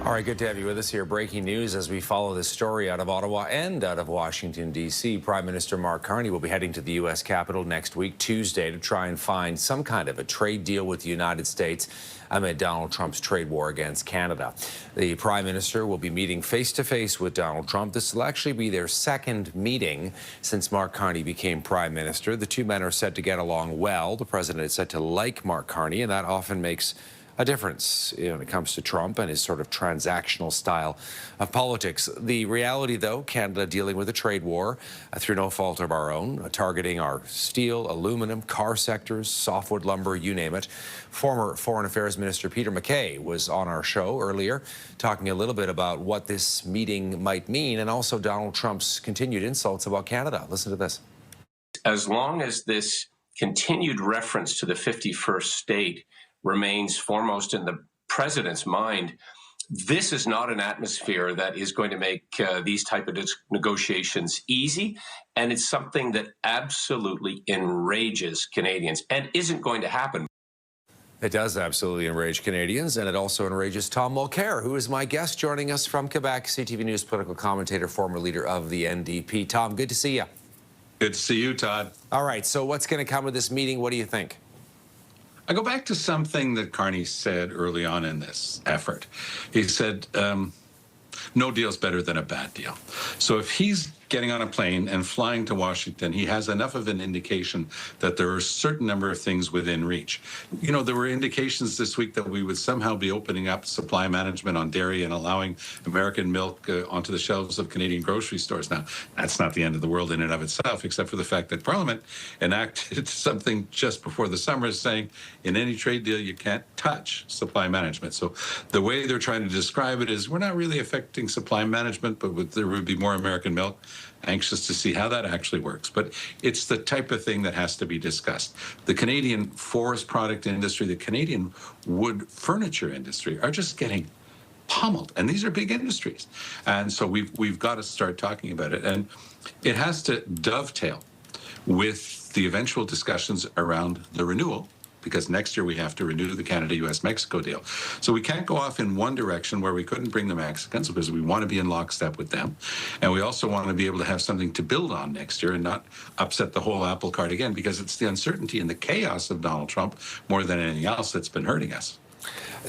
All right, good to have you with us here. Breaking news as we follow this story out of Ottawa and out of Washington, D.C. Prime Minister Mark Carney will be heading to the U.S. Capitol next week, Tuesday, to try and find some kind of a trade deal with the United States amid Donald Trump's trade war against Canada. The Prime Minister will be meeting face-to-face with Donald Trump. This will actually be their second meeting since Mark Carney became Prime Minister. The two men are said to get along well. The president is said to like Mark Carney, and that often makes a difference when it comes to Trump and his sort of transactional style of politics. The reality, though, Canada dealing with a trade war through no fault of our own, targeting our steel, aluminum, car sectors, softwood lumber, you name it. Former Foreign Affairs Minister Peter MacKay was on our show earlier talking a little bit about what this meeting might mean and also Donald Trump's continued insults about Canada. Listen to this. As long as this continued reference to the 51st state remains foremost in the president's mind, this is not an atmosphere that is going to make these type of negotiations easy, and it's something that absolutely enrages Canadians and isn't going to happen. It does absolutely enrage Canadians, and it also enrages Tom Mulcair, who is my guest joining us from Quebec, CTV News political commentator, former leader of the NDP. Tom, good to see you. Good to see you, Todd. All right, so what's going to come of this meeting? What do you think? I go back to something that Carney said early on in this effort. He said, no deal's better than a bad deal. So if he's getting on a plane and flying to Washington, he has enough of an indication that there are a certain number of things within reach. You know, there were indications this week that we would somehow be opening up supply management on dairy and allowing American milk onto the shelves of Canadian grocery stores. Now, that's not the end of the world in and of itself, except for the fact that Parliament enacted something just before the summer saying in any trade deal you can't touch supply management. So the way they're trying to describe it is we're not really affecting supply management, but there would be more American milk. Anxious to see how that actually works. But it's the type of thing that has to be discussed. The Canadian forest product industry, the Canadian wood furniture industry are just getting pummeled. And these are big industries. And so we've got to start talking about it. And it has to dovetail with the eventual discussions around the renewal, because next year we have to renew the Canada-U.S.-Mexico deal. So we can't go off in one direction where we couldn't bring the Mexicans because we want to be in lockstep with them. And we also want to be able to have something to build on next year and not upset the whole apple cart again, because it's the uncertainty and the chaos of Donald Trump more than anything else that's been hurting us.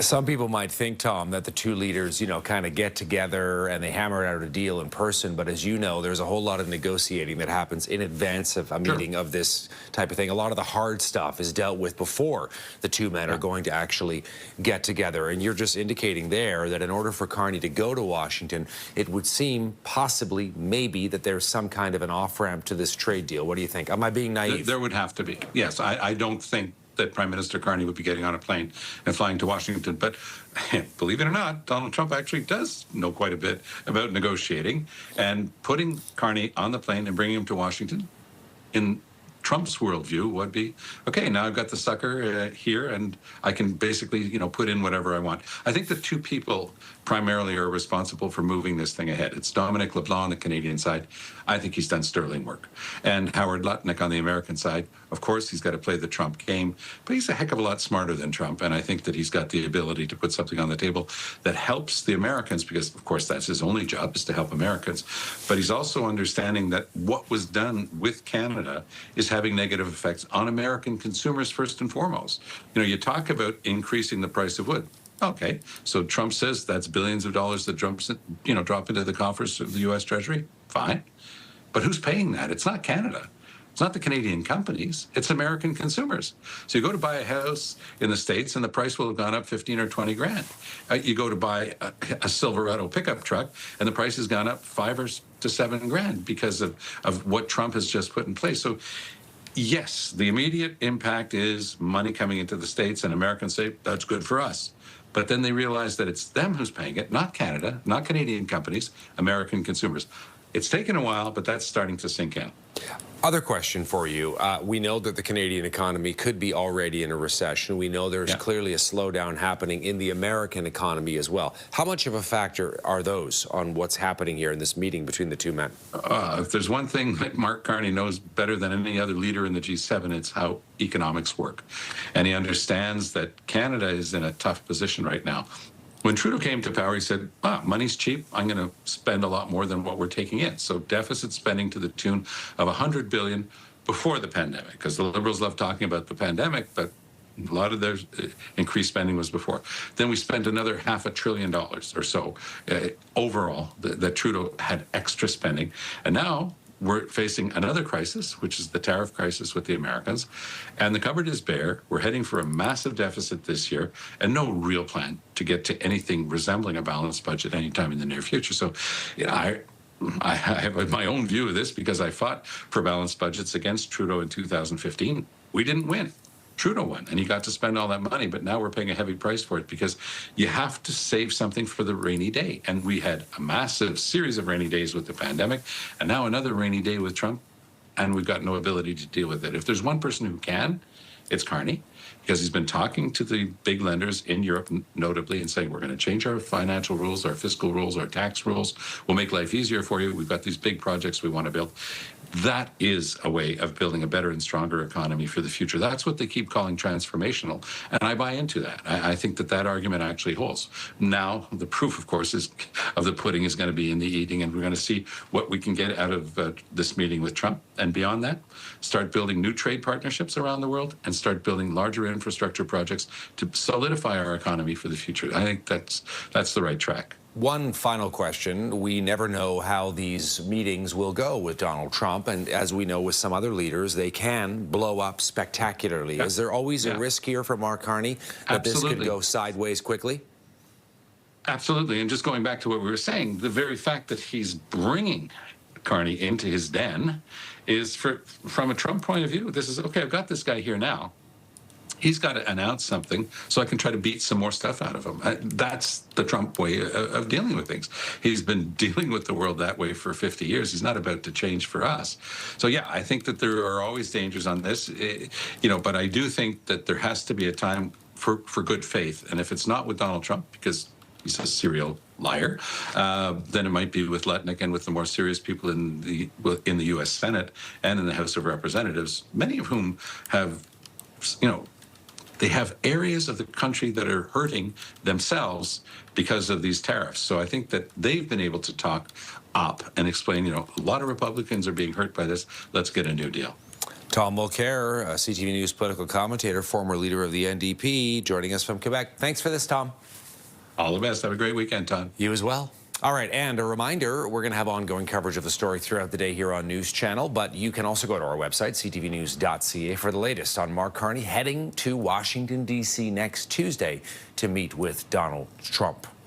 Some people might think, Tom, that the two leaders, kind of get together and they hammer out a deal in person. But as you know, there's a whole lot of negotiating that happens in advance of a meeting of this type of thing. A lot of the hard stuff is dealt with before the two men are going to actually get together. And you're just indicating there that in order for Carney to go to Washington, it would seem possibly, maybe, that there's some kind of an off-ramp to this trade deal. What do you think? Am I being naive? There would have to be. Yes, I don't think that Prime Minister Carney would be getting on a plane and flying to Washington. But believe it or not, Donald Trump actually does know quite a bit about negotiating, and putting Carney on the plane and bringing him to Washington in Trump's worldview would be, okay, now I've got the sucker here and I can basically, put in whatever I want. I think the two people primarily are responsible for moving this thing ahead. It's Dominic LeBlanc on the Canadian side. I think he's done sterling work. And Howard Lutnick on the American side, of course, he's got to play the Trump game, but he's a heck of a lot smarter than Trump. And I think that he's got the ability to put something on the table that helps the Americans, because, of course, that's his only job, is to help Americans. But he's also understanding that what was done with Canada is having negative effects on American consumers first and foremost. You talk about increasing the price of wood. Okay, so Trump says that's billions of dollars that drop into the coffers of the U.S. Treasury. Fine. But who's paying that? It's not Canada. It's not the Canadian companies. It's American consumers. So you go to buy a house in the States and the price will have gone up 15 or 20 grand. You go to buy a Silverado pickup truck and the price has gone up 5 to 7 grand because of what Trump has just put in place. So yes, the immediate impact is money coming into the States, and Americans say, that's good for us. But then they realize that it's them who's paying it, not Canada, not Canadian companies, American consumers. It's taken a while, but that's starting to sink in. Other question for you. We know that the Canadian economy could be already in a recession. We know there's clearly a slowdown happening in the American economy as well. How much of a factor are those on what's happening here in this meeting between the two men? If there's one thing that Mark Carney knows better than any other leader in the G7, it's how economics work. And he understands that Canada is in a tough position right now. When Trudeau came to power, he said, money's cheap. I'm going to spend a lot more than what we're taking in. So deficit spending to the tune of $100 billion before the pandemic, because the Liberals love talking about the pandemic, but a lot of their increased spending was before. Then we spent another $500 billion or so overall that Trudeau had extra spending. And now we're facing another crisis, which is the tariff crisis with the Americans. And the cupboard is bare. We're heading for a massive deficit this year and no real plan to get to anything resembling a balanced budget anytime in the near future. So, I have my own view of this because I fought for balanced budgets against Trudeau in 2015. We didn't win. Trudeau won, and he got to spend all that money, but now we're paying a heavy price for it because you have to save something for the rainy day. And we had a massive series of rainy days with the pandemic, and now another rainy day with Trump, and we've got no ability to deal with it. If there's one person who can, it's Carney, because he's been talking to the big lenders in Europe, notably, and saying, we're going to change our financial rules, our fiscal rules, our tax rules. We'll make life easier for you. We've got these big projects we want to build. That is a way of building a better and stronger economy for the future. That's what they keep calling transformational. And I buy into that. I think that argument actually holds. Now, the proof, of course, of the pudding is going to be in the eating, and we're going to see what we can get out of this meeting with Trump. And beyond that, start building new trade partnerships around the world and start building larger infrastructure projects to solidify our economy for the future. I think that's the right track. One final question. We never know how these meetings will go with Donald Trump. And as we know with some other leaders, they can blow up spectacularly. Yeah. Is there always a risk here for Mark Carney that this could go sideways quickly? Absolutely. And just going back to what we were saying, the very fact that he's bringing Carney into his den is, from a Trump point of view, this is, okay, I've got this guy here now. He's got to announce something so I can try to beat some more stuff out of him. That's the Trump way of dealing with things. He's been dealing with the world that way for 50 years. He's not about to change for us. So, yeah, I think that there are always dangers on this, but I do think that there has to be a time for good faith. And if it's not with Donald Trump, because he's a serial liar, then it might be with Letnick and with the more serious people in the U.S. Senate and in the House of Representatives, many of whom have, they have areas of the country that are hurting themselves because of these tariffs. So I think that they've been able to talk up and explain, a lot of Republicans are being hurt by this. Let's get a new deal. Tom Mulcair, CTV News political commentator, former leader of the NDP, joining us from Quebec. Thanks for this, Tom. All the best. Have a great weekend, Tom. You as well. All right, and a reminder, we're going to have ongoing coverage of the story throughout the day here on News Channel, but you can also go to our website, ctvnews.ca, for the latest on Mark Carney heading to Washington, D.C. next Tuesday to meet with Donald Trump.